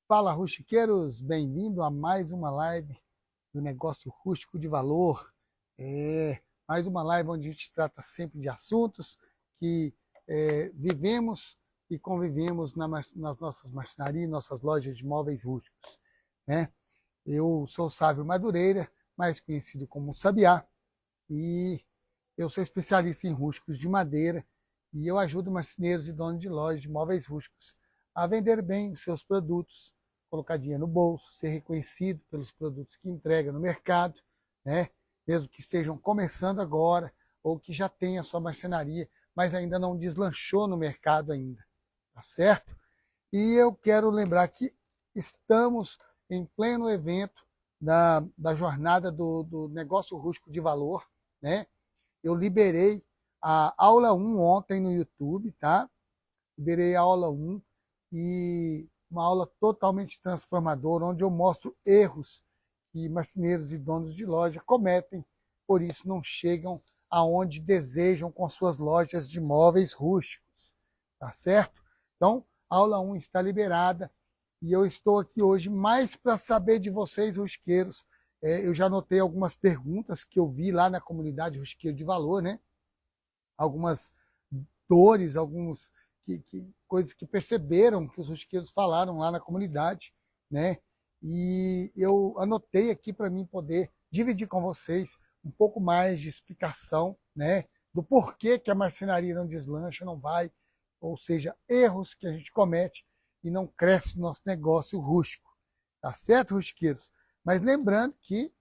Fala, rustiqueiros! Bem-vindo a mais uma live do Negócio Rústico de Valor. Mais uma live onde a gente trata sempre de assuntos que vivemos e convivemos nas nossas marcenarias, nossas lojas de móveis rústicos, né? Eu sou Sávio Madureira, mais conhecido como Sabiá, e eu sou especialista em rústicos de madeira e eu ajudo marceneiros e donos de lojas de móveis rústicos a vender bem os seus produtos, colocar dinheiro no bolso, ser reconhecido pelos produtos que entrega no mercado, né? Mesmo que estejam começando agora ou que já tenha a sua marcenaria, mas ainda não deslanchou no mercado ainda, tá certo? E eu quero lembrar que estamos em pleno evento da jornada do Negócio Rústico de Valor, né? Eu liberei a aula 1 ontem no YouTube, tá? Liberei a aula 1 e uma aula totalmente transformadora, onde eu mostro erros que marceneiros e donos de loja cometem, por isso não chegam aonde desejam com suas lojas de móveis rústicos, tá certo? Então, a aula 1 está liberada e eu estou aqui hoje mais para saber de vocês, rusqueiros. Eu já anotei algumas perguntas que eu vi lá na comunidade Rusqueiro de Valor, né? Algumas dores, alguns coisas que perceberam que os rusqueiros falaram lá na comunidade, né? E eu anotei aqui para mim poder dividir com vocês um pouco mais de explicação, né? Do porquê que a marcenaria não deslancha, não vai, ou seja, erros que a gente comete e não cresce o nosso negócio rústico. Tá certo, rusqueiros? Mas lembrando que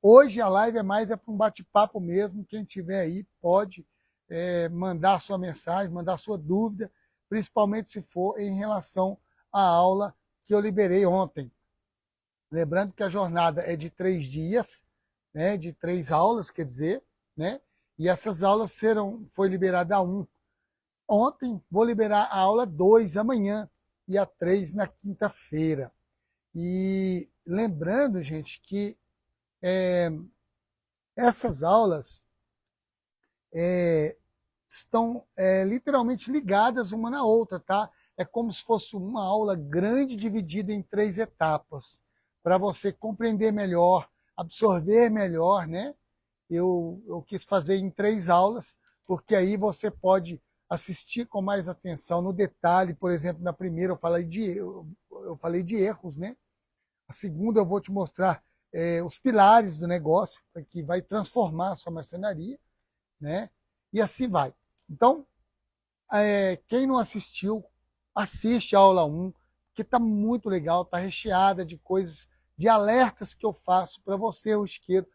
hoje a live para um bate-papo mesmo. Quem tiver aí pode mandar sua mensagem, mandar sua dúvida, principalmente se for em relação à aula que eu liberei ontem. Lembrando que a jornada é de 3 dias, né, de 3 aulas, quer dizer, né, e essas aulas foi liberada a 1 ontem, vou liberar a aula 2 amanhã e a 3 na quinta-feira. E lembrando, gente, que essas aulas estão literalmente ligadas uma na outra, tá? É como se fosse uma aula grande dividida em 3 etapas, para você compreender melhor, absorver melhor, né? Eu quis fazer em 3 aulas, porque aí você pode assistir com mais atenção no detalhe. Por exemplo, na primeira eu falei de erros, né? A segunda eu vou te mostrar os pilares do negócio, que vai transformar a sua marcenaria, né? E assim vai. Então, quem não assistiu, assiste a aula 1, que está muito legal, está recheada de coisas, de alertas que eu faço para você, rusqueiro,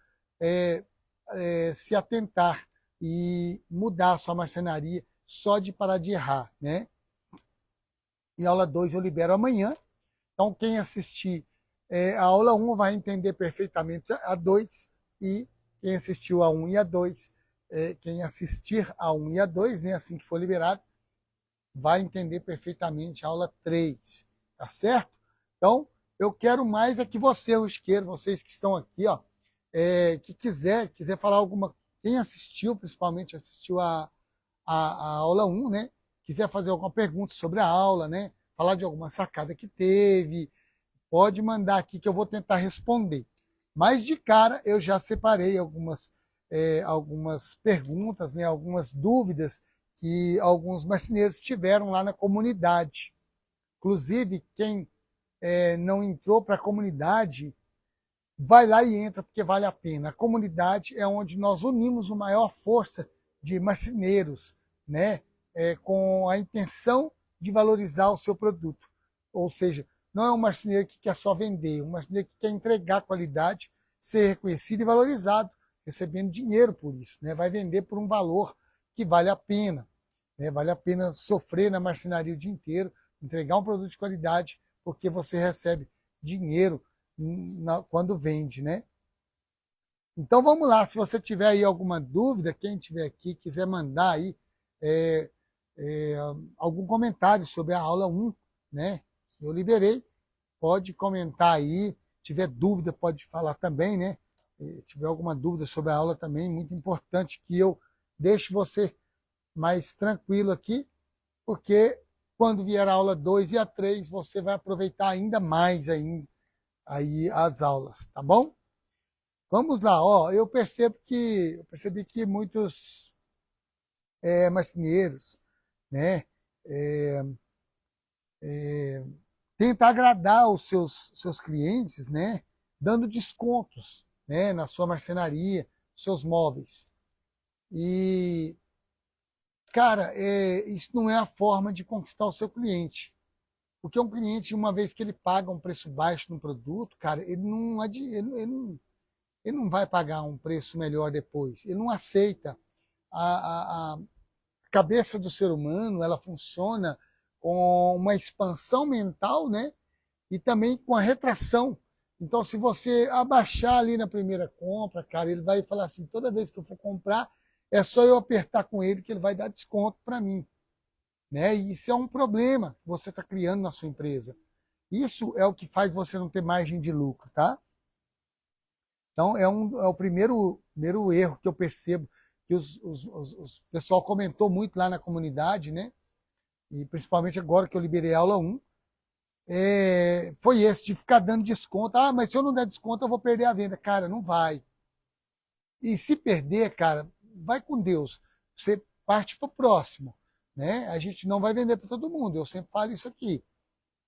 se atentar e mudar a sua marcenaria só de parar de errar, né? E a aula 2 eu libero amanhã. Então, quem assistir a aula 1 vai entender perfeitamente a 2, e quem assistiu a 1 e a 2, quem assistir a 1 e a 2, né, assim que for liberado, vai entender perfeitamente a aula 3, tá certo? Então, eu quero mais é que você, rusqueiro, vocês que estão aqui, ó, que quiser falar alguma, quem assistiu, principalmente assistiu a aula 1, né, quiser fazer alguma pergunta sobre a aula, né, falar de alguma sacada que teve, pode mandar aqui que eu vou tentar responder. Mas de cara eu já separei algumas perguntas, né, algumas dúvidas que alguns marceneiros tiveram lá na comunidade. Inclusive, quem não entrou para a comunidade, vai lá e entra, porque vale a pena. A comunidade é onde nós unimos a maior força de marceneiros, né, com a intenção de valorizar o seu produto. Ou seja, não é um marceneiro que quer só vender, um marceneiro que quer entregar qualidade, ser reconhecido e valorizado, recebendo dinheiro por isso, né? Vai vender por um valor que vale a pena, né? Vale a pena sofrer na marcenaria o dia inteiro, entregar um produto de qualidade, porque você recebe dinheiro quando vende, né? Então vamos lá, se você tiver aí alguma dúvida, quem tiver aqui quiser mandar aí algum comentário sobre a aula 1, né, que eu liberei, pode comentar aí. Tiver dúvida, pode falar também, né? Tiver alguma dúvida sobre a aula também, muito importante que eu deixe você mais tranquilo aqui, porque Quando vier a aula 2 e a 3, você vai aproveitar ainda mais aí as aulas, tá bom? Vamos lá, ó, eu percebi que muitos marceneiros, né, é, tenta agradar os seus clientes, né, dando descontos, né, na sua marcenaria, seus móveis. E, cara, isso não é a forma de conquistar o seu cliente. Porque um cliente, uma vez que ele paga um preço baixo no produto, cara, ele não vai pagar um preço melhor depois. Ele não aceita. A cabeça do ser humano, ela funciona com uma expansão mental, né? E também com a retração. Então, se você abaixar ali na primeira compra, cara, ele vai falar assim, toda vez que eu for comprar, é só eu apertar com ele que ele vai dar desconto para mim. Né? E isso é um problema que você está criando na sua empresa. Isso é o que faz você não ter margem de lucro, tá? Então, é o primeiro erro que eu percebo, que o pessoal comentou muito lá na comunidade, né? E principalmente agora que eu liberei a aula 1, foi esse, de ficar dando desconto. Ah, mas se eu não der desconto, eu vou perder a venda. Cara, não vai. E se perder, cara, vai com Deus. Você parte para o próximo. Né? A gente não vai vender para todo mundo. Eu sempre falo isso aqui.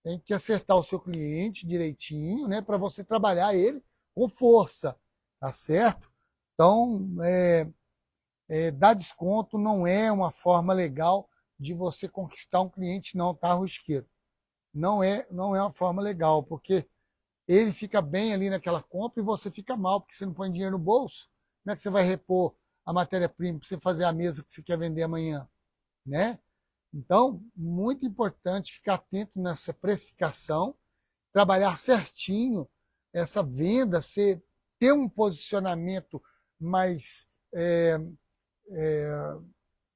Tem que acertar o seu cliente direitinho, né, para você trabalhar ele com força, tá certo? Então, dar desconto não é uma forma legal de você conquistar um cliente, não, tá, Rusqueiro? Não é uma forma legal, porque ele fica bem ali naquela compra e você fica mal, porque você não põe dinheiro no bolso. Como é que você vai repor a matéria-prima para você fazer a mesa que você quer vender amanhã? Né? Então, muito importante ficar atento nessa precificação, trabalhar certinho essa venda, ter um posicionamento mais,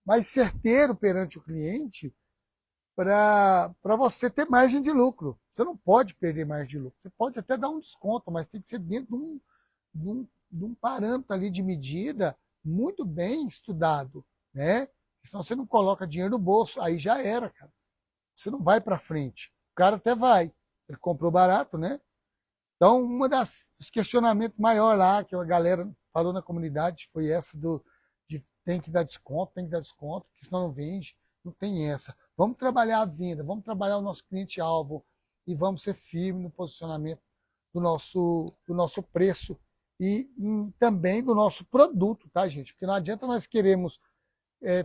mais certeiro perante o cliente para você ter margem de lucro. Você não pode perder margem de lucro. Você pode até dar um desconto, mas tem que ser dentro de um parâmetro ali de medida muito bem estudado, né? Senão você não coloca dinheiro no bolso, aí já era, cara. Você não vai para frente. O cara até vai. Ele comprou barato, né? Então, dos questionamentos maior lá que a galera falou na comunidade foi essa de tem que dar desconto, porque senão não vende. Não tem essa. Vamos trabalhar a venda, vamos trabalhar o nosso cliente-alvo e vamos ser firmes no posicionamento do nosso preço e também do nosso produto, tá, gente? Porque não adianta nós queremos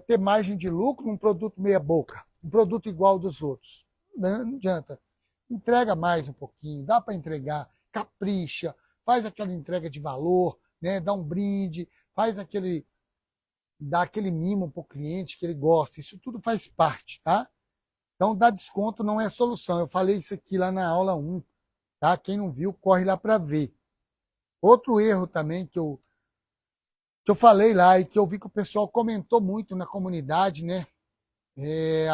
ter margem de lucro num produto meia boca, um produto igual dos outros. Não adianta. Entrega mais um pouquinho, dá para entregar, capricha, faz aquela entrega de valor, né? Dá um brinde, dá aquele mimo para o cliente que ele gosta. Isso tudo faz parte, tá? Então, dar desconto não é solução. Eu falei isso aqui lá na aula 1, tá? Quem não viu, corre lá para ver. Outro erro também que eu falei lá e que eu vi que o pessoal comentou muito na comunidade, né?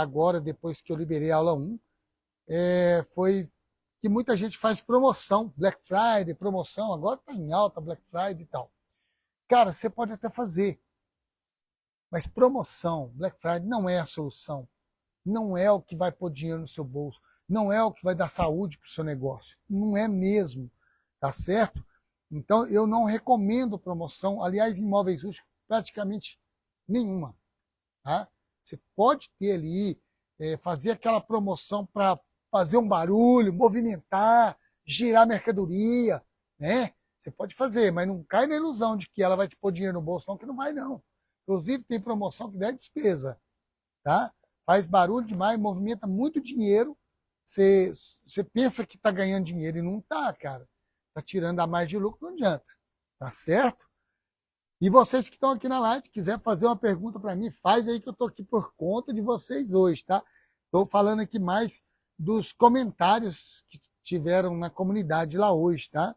Agora, depois que eu liberei a aula 1, foi que muita gente faz promoção, Black Friday, promoção, agora está em alta Black Friday e tal. Cara, você pode até fazer, mas promoção, Black Friday não é a solução. Não é o que vai pôr dinheiro no seu bolso, não é o que vai dar saúde para o seu negócio. Não é mesmo, tá certo? Então, eu não recomendo promoção. Aliás, em imóveis rústicos, praticamente nenhuma. Tá? Você pode ter ali, fazer aquela promoção para fazer um barulho, movimentar, girar mercadoria, né? Você pode fazer, mas não cai na ilusão de que ela vai te pôr dinheiro no bolso, não, que não vai, não. Inclusive, tem promoção que der despesa, tá? Faz barulho demais, movimenta muito dinheiro. Você pensa que está ganhando dinheiro e não está, cara. Está tirando a mais de lucro, não adianta. Tá certo? E vocês que estão aqui na live, quiser fazer uma pergunta para mim, faz aí que eu estou aqui por conta de vocês hoje, tá? Estou falando aqui mais dos comentários que tiveram na comunidade lá hoje, tá?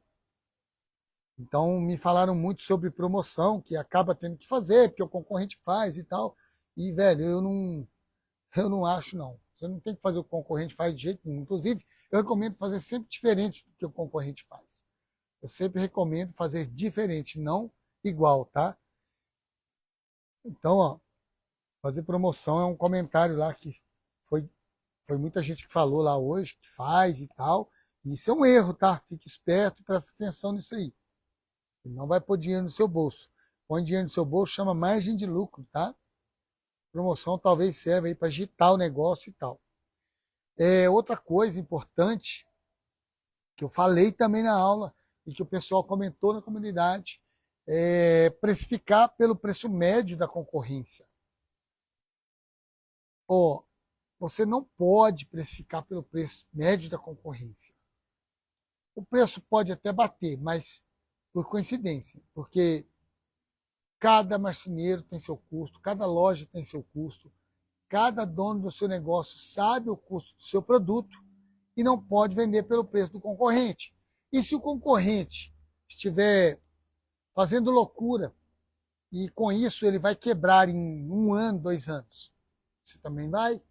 Então, me falaram muito sobre promoção, que acaba tendo que fazer, porque o concorrente faz e tal. E, velho, eu não acho, não. Você não tem que fazer o que o concorrente faz de jeito nenhum. Inclusive, eu recomendo fazer sempre diferente do que o concorrente faz. Eu sempre recomendo fazer diferente, não igual, tá? Então, ó, fazer promoção é um comentário lá que Foi muita gente que falou lá hoje, que faz e tal. E isso é um erro, tá? Fique esperto e preste atenção nisso aí. Não vai pôr dinheiro no seu bolso. Põe dinheiro no seu bolso, chama margem de lucro, tá? Promoção talvez serva aí para agitar o negócio e tal. Outra coisa importante, que eu falei também na aula, e que o pessoal comentou na comunidade, é precificar pelo preço médio da concorrência. Você não pode precificar pelo preço médio da concorrência. O preço pode até bater, mas por coincidência, porque cada marceneiro tem seu custo, cada loja tem seu custo, cada dono do seu negócio sabe o custo do seu produto e não pode vender pelo preço do concorrente. E se o concorrente estiver fazendo loucura e com isso ele vai quebrar em 1 ano, 2 anos, você também vai?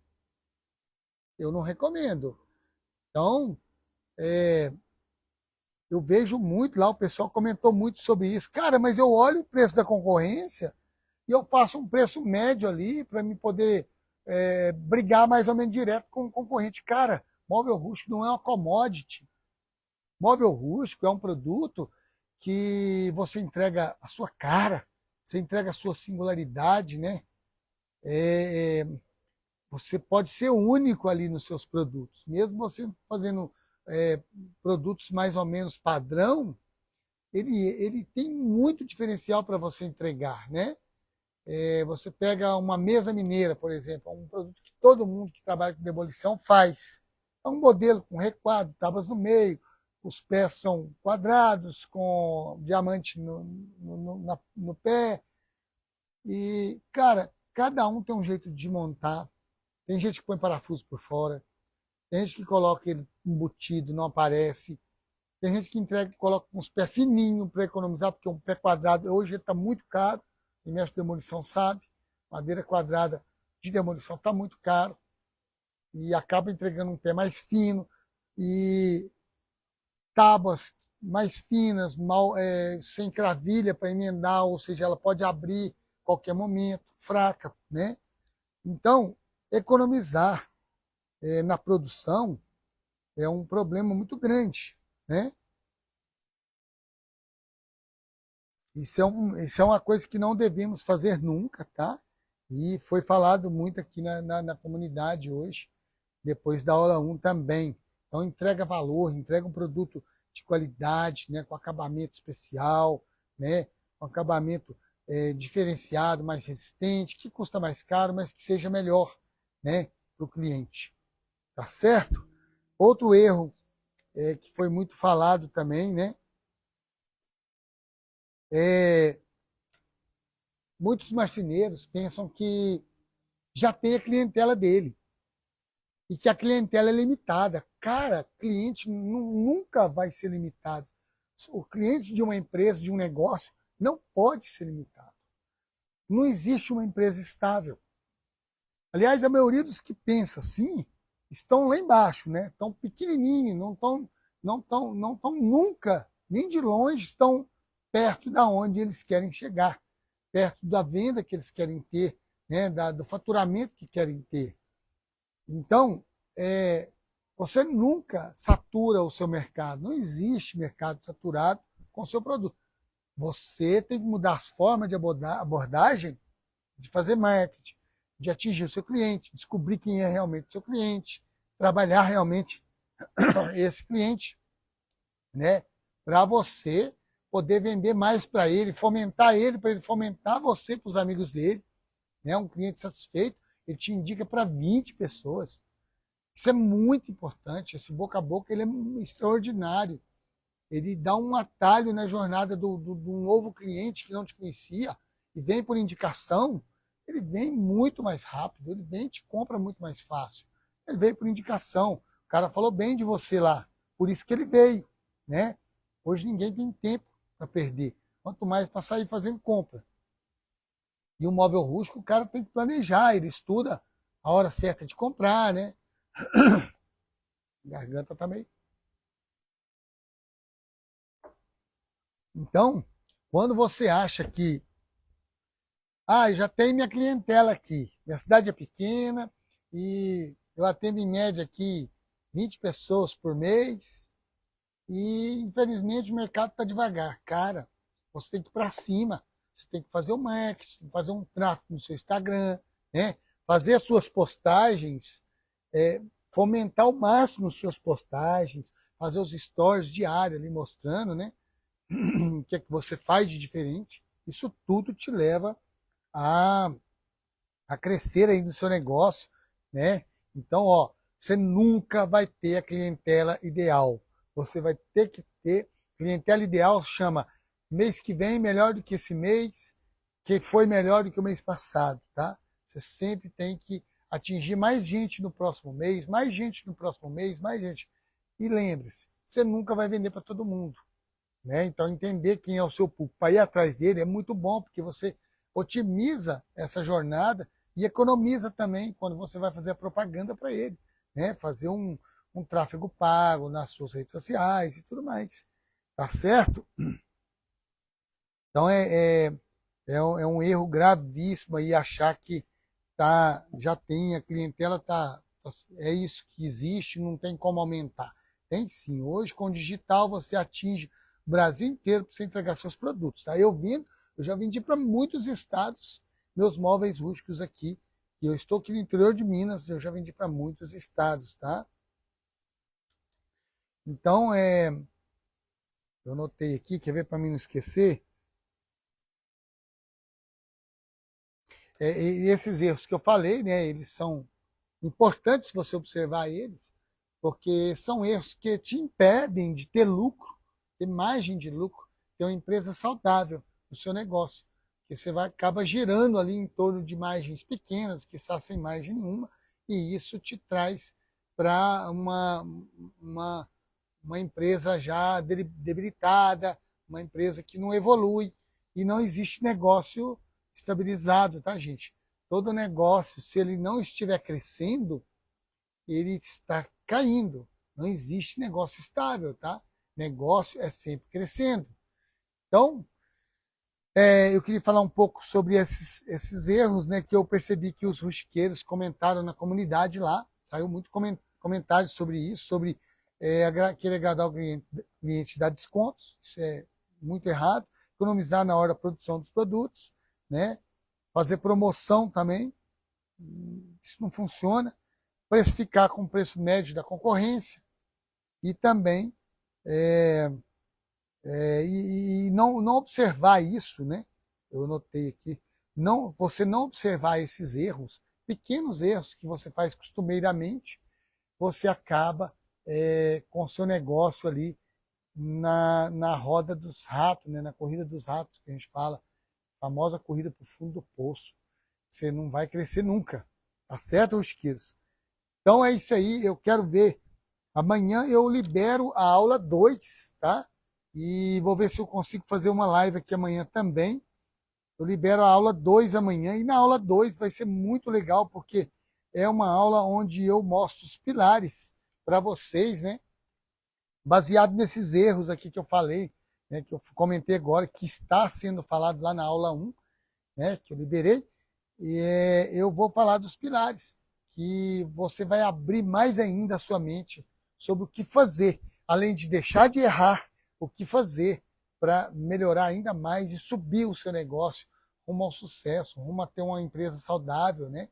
Eu não recomendo. Então, eu vejo muito lá, o pessoal comentou muito sobre isso. Cara, mas eu olho o preço da concorrência e eu faço um preço médio ali para me poder brigar mais ou menos direto com o concorrente. Cara, móvel rústico não é uma commodity. Móvel rústico é um produto que você entrega a sua cara, você entrega a sua singularidade, né? Você pode ser único ali nos seus produtos. Mesmo você fazendo produtos mais ou menos padrão, ele tem muito diferencial para você entregar, né? Você pega uma mesa mineira, por exemplo, um produto que todo mundo que trabalha com demolição faz. É um modelo com requadro, tábuas no meio, os pés são quadrados, com diamante no pé. E, cara, cada um tem um jeito de montar. Tem gente que põe parafuso por fora, tem gente que coloca ele embutido, não aparece. Tem gente que entrega, coloca uns pés fininhos para economizar, porque um pé quadrado hoje está muito caro. Quem mexe com demolição sabe, madeira quadrada de demolição está muito caro. E acaba entregando um pé mais fino e tábuas mais finas, sem cravilha para emendar, ou seja, ela pode abrir a qualquer momento, fraca, né? Então, economizar na produção é um problema muito grande, né? Isso é uma coisa que não devemos fazer nunca, tá? E foi falado muito aqui na comunidade hoje, depois da aula 1 também. Então, entrega valor, entrega um produto de qualidade, né, com acabamento especial, né, com acabamento diferenciado, mais resistente, que custa mais caro, mas que seja melhor, né, para o cliente. Tá certo? Outro erro que foi muito falado também, né? Muitos marceneiros pensam que já tem a clientela dele e que a clientela é limitada. Cara, cliente nunca vai ser limitado. O cliente de uma empresa, de um negócio, não pode ser limitado. Não existe uma empresa estável. Aliás, a maioria dos que pensa assim estão lá embaixo, né? Estão pequenininhos, não estão nunca, nem de longe, estão perto da onde eles querem chegar, perto da venda que eles querem ter, né? Do faturamento que querem ter. Então, você nunca satura o seu mercado. Não existe mercado saturado com o seu produto. Você tem que mudar as formas de abordagem, de fazer marketing, de atingir o seu cliente, descobrir quem é realmente o seu cliente, trabalhar realmente esse cliente, né? Para você poder vender mais para ele fomentar você para os amigos dele, né? Um cliente satisfeito, ele te indica para 20 pessoas. Isso é muito importante. Esse boca a boca ele é extraordinário. Ele dá um atalho na jornada do novo cliente que não te conhecia e vem por indicação. Ele vem muito mais rápido, ele vem e te compra muito mais fácil. Ele veio por indicação. O cara falou bem de você lá, por isso que ele veio, né? Hoje ninguém tem tempo para perder, quanto mais para sair fazendo compra. E o móvel rústico, o cara tem que planejar, ele estuda a hora certa de comprar, né? A garganta tá meio... Então, quando você acha que já tem minha clientela aqui, minha cidade é pequena e Eu atendo em média aqui 20 pessoas por mês e, infelizmente, o mercado está devagar. Cara, você tem que ir para cima, você tem que fazer o marketing, fazer um tráfego no seu Instagram, né? Fazer as suas postagens, fomentar ao máximo as suas postagens, fazer os stories diários ali mostrando, né? O que é que você faz de diferente. Isso tudo te leva a, a crescer aí no seu negócio, né? Então, ó, você nunca vai ter a clientela ideal. Você vai ter que ter clientela ideal, chama mês que vem melhor do que esse mês, que foi melhor do que o mês passado, tá? Você sempre tem que atingir mais gente no próximo mês, mais gente no próximo mês, mais gente. E lembre-se, você nunca vai vender para todo mundo, né? Então, entender quem é o seu público para ir atrás dele é muito bom, porque você otimiza essa jornada e economiza também quando você vai fazer a propaganda para ele, né? Fazer um tráfego pago nas suas redes sociais e tudo mais. Tá certo? Então, é um erro gravíssimo aí achar que já tem, a clientela é isso que existe, não tem como aumentar. Tem sim. Hoje, com o digital, você atinge o Brasil inteiro para você entregar seus produtos. Tá? Eu já vendi para muitos estados meus móveis rústicos aqui. E eu estou aqui no interior de Minas, eu já vendi para muitos estados, tá? Então, eu anotei aqui, quer ver para mim não esquecer? E esses erros que eu falei, né, eles são importantes você observar eles, porque são erros que te impedem de ter lucro, ter margem de lucro, ter uma empresa saudável no seu negócio. Porque você acaba girando ali em torno de margens pequenas, que está sem margem nenhuma, e isso te traz para uma empresa já debilitada, uma empresa que não evolui, e não existe negócio estabilizado, tá, gente? Todo negócio, se ele não estiver crescendo, ele está caindo. Não existe negócio estável, tá? Negócio é sempre crescendo. Então, eu queria falar um pouco sobre esses erros, né, que eu percebi que os rustiqueiros comentaram na comunidade lá. Saiu muito comentário sobre isso, sobre querer agradar o cliente, dar descontos. Isso é muito errado. Economizar na hora da produção dos produtos, né? Fazer promoção também. Isso não funciona. Precificar com o preço médio da concorrência. E também e não observar isso, né? Eu notei aqui, você não observar esses erros, pequenos erros que você faz costumeiramente, você acaba com o seu negócio ali na roda dos ratos, né? Na corrida dos ratos, que a gente fala, a famosa corrida para o fundo do poço. Você não vai crescer nunca, tá certo, Rusquiros? Então é isso aí, eu quero ver. Amanhã eu libero a aula 2, tá? E vou ver se eu consigo fazer uma live aqui amanhã também. Eu libero a aula 2 amanhã. E na aula 2 vai ser muito legal, porque é uma aula onde eu mostro os pilares para vocês, né? Baseado nesses erros aqui que eu falei, né? Que eu comentei agora, que está sendo falado lá na aula 1, né? Que eu liberei. E eu vou falar dos pilares, que você vai abrir mais ainda a sua mente sobre o que fazer, além de deixar de errar, o que fazer para melhorar ainda mais e subir o seu negócio rumo ao sucesso, rumo a ter uma empresa saudável, né?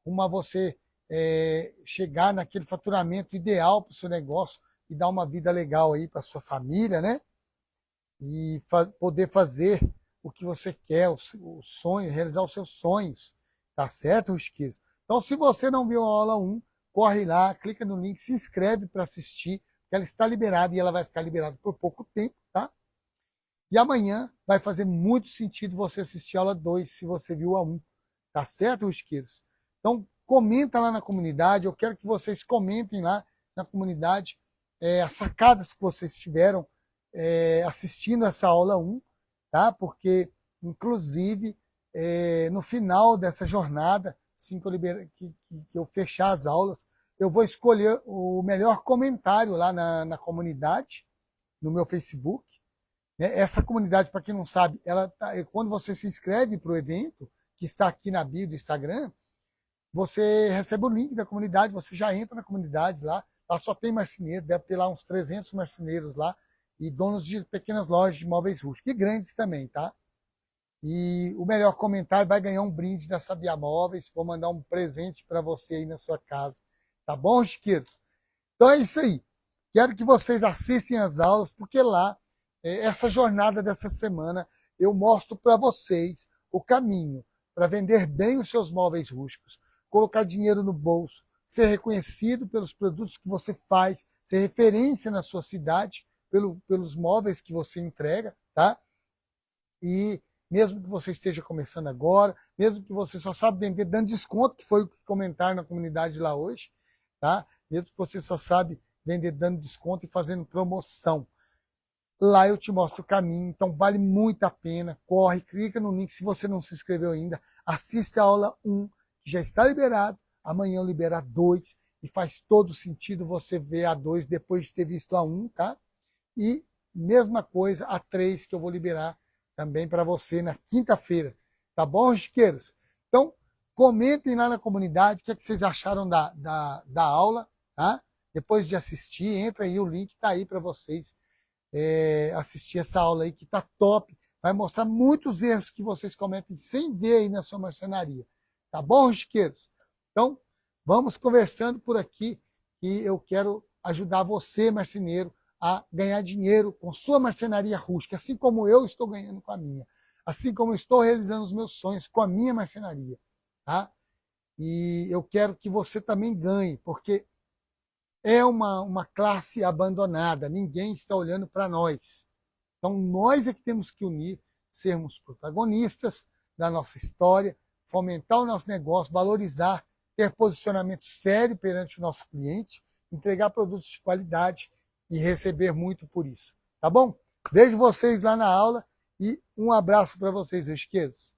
Rumo a você chegar naquele faturamento ideal para o seu negócio e dar uma vida legal aí para sua família, né? E poder fazer o que você quer, o sonho, realizar os seus sonhos, tá certo, Rusquias? Então, se você não viu a aula 1, corre lá, clica no link, se inscreve para assistir, que ela está liberada e ela vai ficar liberada por pouco tempo, tá? E amanhã vai fazer muito sentido você assistir a aula 2, se você viu a 1, tá certo, Rusquias? Então, comenta lá na comunidade, eu quero que vocês comentem lá na comunidade as sacadas que vocês tiveram assistindo essa aula 1, tá? Porque, inclusive, no final dessa jornada, assim que eu fechar as aulas, eu vou escolher o melhor comentário lá na comunidade, no meu Facebook. Essa comunidade, para quem não sabe, quando você se inscreve para o evento, que está aqui na bio do Instagram, você recebe o link da comunidade, você já entra na comunidade lá. Lá só tem marceneiro, deve ter lá uns 300 marceneiros lá, e donos de pequenas lojas de móveis rústicos, e grandes também, tá? E o melhor comentário vai ganhar um brinde da Sabia Móveis. Vou mandar um presente para você aí na sua casa. Tá bom, chiqueiros? Então é isso aí. Quero que vocês assistem as aulas, porque lá, essa jornada dessa semana, eu mostro para vocês o caminho para vender bem os seus móveis rústicos, colocar dinheiro no bolso, ser reconhecido pelos produtos que você faz, ser referência na sua cidade pelos móveis que você entrega, tá? E mesmo que você esteja começando agora, mesmo que você só sabe vender dando desconto, que foi o que comentaram na comunidade lá hoje, tá? Mesmo que você só sabe vender dando desconto e fazendo promoção. Lá eu te mostro o caminho, então vale muito a pena. Corre, clica no link se você não se inscreveu ainda. Assista a aula 1, que já está liberado. Amanhã eu libero a 2 e faz todo sentido você ver a 2 depois de ter visto a 1, tá? E mesma coisa a 3 que eu vou liberar também para você na quinta-feira. Tá bom, chiqueiros? Então, comentem lá na comunidade o que, é que vocês acharam da aula, tá? Depois de assistir, entra aí, o link está aí para vocês assistir essa aula aí que tá top. Vai mostrar muitos erros que vocês cometem sem ver aí na sua marcenaria. Tá bom, chiqueiros? Então, vamos conversando por aqui, que eu quero ajudar você, marceneiro, a ganhar dinheiro com sua marcenaria rústica, assim como eu estou ganhando com a minha. Assim como eu estou realizando os meus sonhos com a minha marcenaria. Tá? E eu quero que você também ganhe, porque é uma classe abandonada, ninguém está olhando para nós. Então nós é que temos que unir, sermos protagonistas da nossa história, fomentar o nosso negócio, valorizar, ter posicionamento sério perante o nosso cliente, entregar produtos de qualidade e receber muito por isso. Tá bom? Vejo vocês lá na aula e um abraço para vocês, chiqueiros.